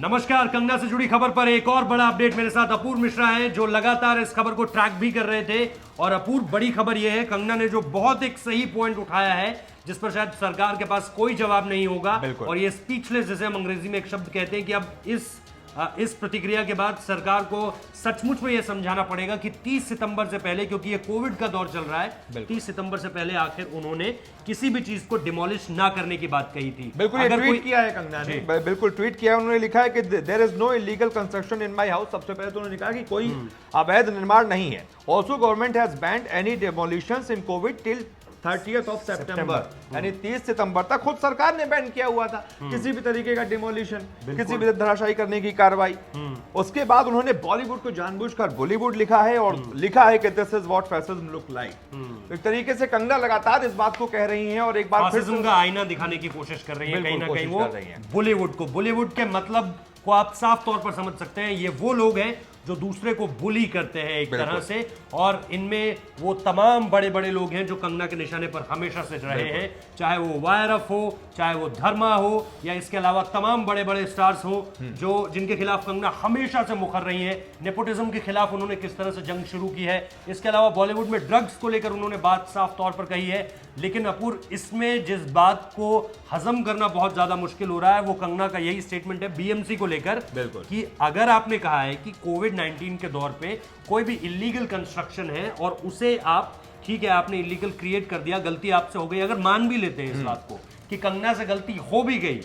नमस्कार। कंगना से जुड़ी खबर पर एक और बड़ा अपडेट। मेरे साथ अपूर्व मिश्रा हैं जो लगातार इस खबर को ट्रैक भी कर रहे थे। और अपूर्व, बड़ी खबर यह है, कंगना ने जो बहुत एक सही पॉइंट उठाया है जिस पर शायद सरकार के पास कोई जवाब नहीं होगा, और ये स्पीचलेस, जैसे हम अंग्रेजी में एक शब्द कहते हैं, कि अब इस प्रतिक्रिया के बाद सरकार को सचमुच में यह समझाना पड़ेगा कि 30 सितंबर से पहले, क्योंकि ये कोविड का दौर चल रहा है, 30 सितंबर से पहले आखिर उन्होंने किसी भी चीज को डिमोलिश ना करने की बात कही थी। बिल्कुल ये ट्वीट किया है कंगना ने, बिल्कुल ट्वीट किया। उन्होंने लिखा है कि there is no illegal construction in my house. सबसे पहले तो उन्होंने कहा कि कोई अवैध निर्माण नहीं है। Also government has banned any demolitions in COVID till 30th of September, यानी 30 सितंबर तक खुद सरकार ने बैन किया हुआ था किसी भी तरीके का डिमोलिशन, किसी भी धराशायी करने की कार्रवाई। उसके बाद उन्होंने बॉलीवुड को जानबूझकर बॉलीवुड लिखा है और लिखा है कि this is what fascism look like. एक तरीके से कंगना लगातार इस बात को कह रही हैं और एक बार फैसिज्म का आईना दिखाने की कोशिश कर रही है। कहीं ना कहीं वो बॉलीवुड के मतलब को आप साफ तौर पर समझ सकते हैं। ये वो लोग हैं जो दूसरे को बुली करते हैं एक तरह से, और इनमें वो तमाम बड़े बड़े लोग हैं जो कंगना के निशाने पर हमेशा से रहे हैं, चाहे वो वायरफ हो, चाहे वो धर्मा हो, या इसके अलावा तमाम बड़े बड़े स्टार्स हो जो जिनके खिलाफ कंगना हमेशा से मुखर रही है। नेपोटिज्म के खिलाफ उन्होंने किस तरह से जंग शुरू की है। इसके अलावा बॉलीवुड में ड्रग्स को लेकर उन्होंने बात साफ तौर पर कही है। लेकिन अपूर्व, इसमें जिस बात को हजम करना बहुत ज्यादा मुश्किल हो रहा है वो कंगना का यही स्टेटमेंट है बीएमसी को लेकर, कि अगर आपने कहा है कि कोविड-19 के दौर पे कोई भी इलीगल कंस्ट्रक्शन है और उसे आप, ठीक है आपने इलीगल क्रिएट कर दिया, गलती आपसे हो गई, अगर मान भी लेते हैं इस बात को कि कंगना से गलती हो भी गई,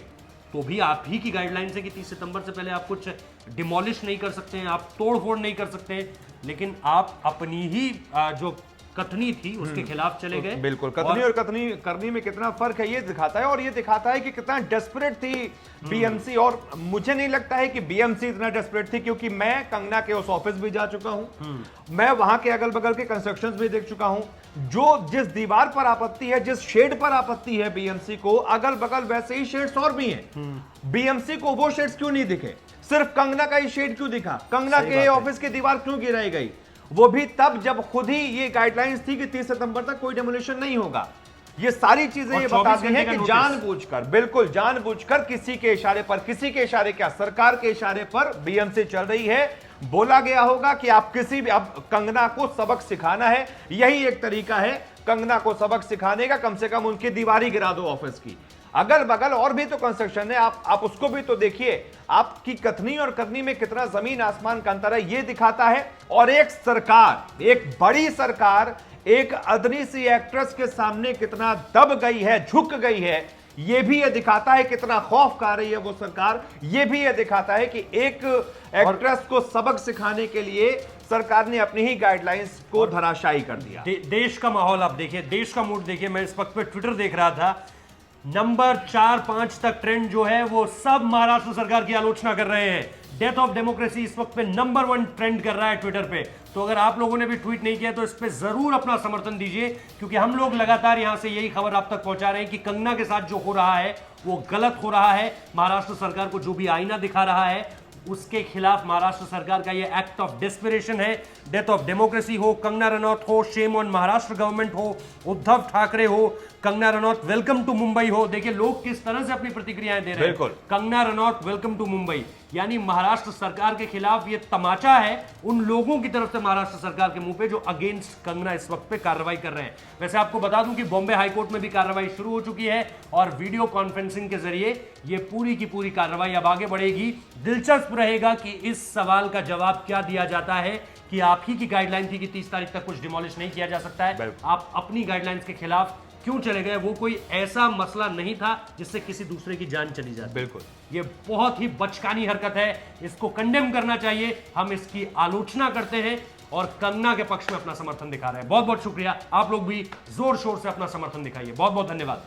तो भी आप ही की गाइडलाइन है कि 30 सितंबर से पहले आप कुछ डिमोलिश नहीं कर सकते हैं, आप तोड़-फोड़ नहीं कर सकते हैं। लेकिन आप अपनी ही जो कथनी थी उसके खिलाफ चले गए। बिल्कुल, कथनी और कथनी करनी में कितना फर्क है ये दिखाता है, और ये दिखाता है कि कितना डेस्परेट थी बीएमसी। और मुझे नहीं लगता है कि बीएमसी इतना डेस्परेट थी, क्योंकि मैं कंगना के उस ऑफिस भी जा चुका हूं, मैं वहां के अगल बगल के कंस्ट्रक्शंस भी देख चुका हूं। जो जिस दीवार पर आपत्ति है, जिस शेड पर आपत्ति है बीएमसी को, अगल बगल वैसे ही शेड्स और भी हैं। बीएमसी को वो शेड्स क्यों नहीं दिखे? सिर्फ कंगना का ही शेड क्यों दिखा? कंगना के ऑफिस की दीवार क्यों गिराई गई? वो भी तब जब खुद ही ये गाइडलाइंस थी कि 30 सितंबर तक कोई डेमोलिशन नहीं होगा। ये सारी चीजें ये बताती हैं कि जानबूझकर, बिल्कुल जानबूझकर, किसी के इशारे पर, किसी के इशारे क्या, सरकार के इशारे पर बीएमसी चल रही है। बोला गया होगा कि आप किसी भी, अब कंगना को सबक सिखाना है, यही एक तरीका है कंगना को सबक सिखाने का। कम से कम उनकी दीवारी गिरा दो ऑफिस की, अगल बगल और भी तो कंस्ट्रक्शन है, आप उसको भी तो देखिए। आपकी कथनी और करनी में कितना जमीन आसमान का अंतर है ये दिखाता है। और एक सरकार, एक बड़ी सरकार, एक अदनी सी एक्ट्रेस के सामने कितना दब गई है, झुक गई है, ये भी ये दिखाता है कितना खौफ खा रही है वो सरकार। ये भी ये दिखाता है कि एक एक्ट्रेस को सबक सिखाने के लिए सरकार ने अपनी ही गाइडलाइंस को धराशायी कर दिया। देश का माहौल आप देखिए, देश का मूड देखिए। मैं इस वक्त पे ट्विटर देख रहा था, नंबर 4-5 तक ट्रेंड जो है वो सब महाराष्ट्र सरकार की आलोचना कर रहे हैं। डेथ ऑफ डेमोक्रेसी इस वक्त पे नंबर 1 ट्रेंड कर रहा है ट्विटर पे। तो अगर आप लोगों ने भी ट्वीट नहीं किया तो इस पे जरूर अपना समर्थन दीजिए, क्योंकि हम लोग लगातार यहां से यही खबर आप तक पहुंचा रहे हैं कि कंगना के साथ जो हो रहा है वो गलत हो रहा है। महाराष्ट्र सरकार को जो भी आईना दिखा रहा है उसके खिलाफ महाराष्ट्र सरकार का ये एक्ट ऑफ डेस्परेशन है। डेथ ऑफ डेमोक्रेसी हो, कंगना रनौत हो, शेम ऑन महाराष्ट्र गवर्नमेंट हो, उद्धव ठाकरे हो, कंगना रनौत वेलकम टू मुंबई हो। देखिए लोग किस तरह से अपनी प्रतिक्रियाएं दे रहे हैं। कंगना रनौत वेलकम टू मुंबई, यानी महाराष्ट्र सरकार के खिलाफ ये तमाचा है उन लोगों की तरफ से महाराष्ट्र सरकार के मुंह पे जो अगेंस्ट कंगना इस वक्त पे कार्रवाई कर रहे हैं। वैसे आपको बता दूं कि बॉम्बे हाईकोर्ट में भी कार्रवाई शुरू हो चुकी है और वीडियो कॉन्फ्रेंसिंग के जरिए ये पूरी की पूरी कार्रवाई अब आगे बढ़ेगी। दिलचस्प रहेगा कि इस सवाल का जवाब क्या दिया जाता है कि आप ही की गाइडलाइन थी कि 30 तारीख तक कुछ डिमोलिश नहीं किया जा सकता है, आप अपनी गाइडलाइंस के खिलाफ क्यों चले गए? वो कोई ऐसा मसला नहीं था जिससे किसी दूसरे की जान चली जाती। बिल्कुल, ये बहुत ही बचकानी हरकत है, इसको कंडेम करना चाहिए। हम इसकी आलोचना करते हैं और कंगना के पक्ष में अपना समर्थन दिखा रहे हैं। बहुत बहुत शुक्रिया। आप लोग भी जोर शोर से अपना समर्थन दिखाइए। बहुत बहुत धन्यवाद।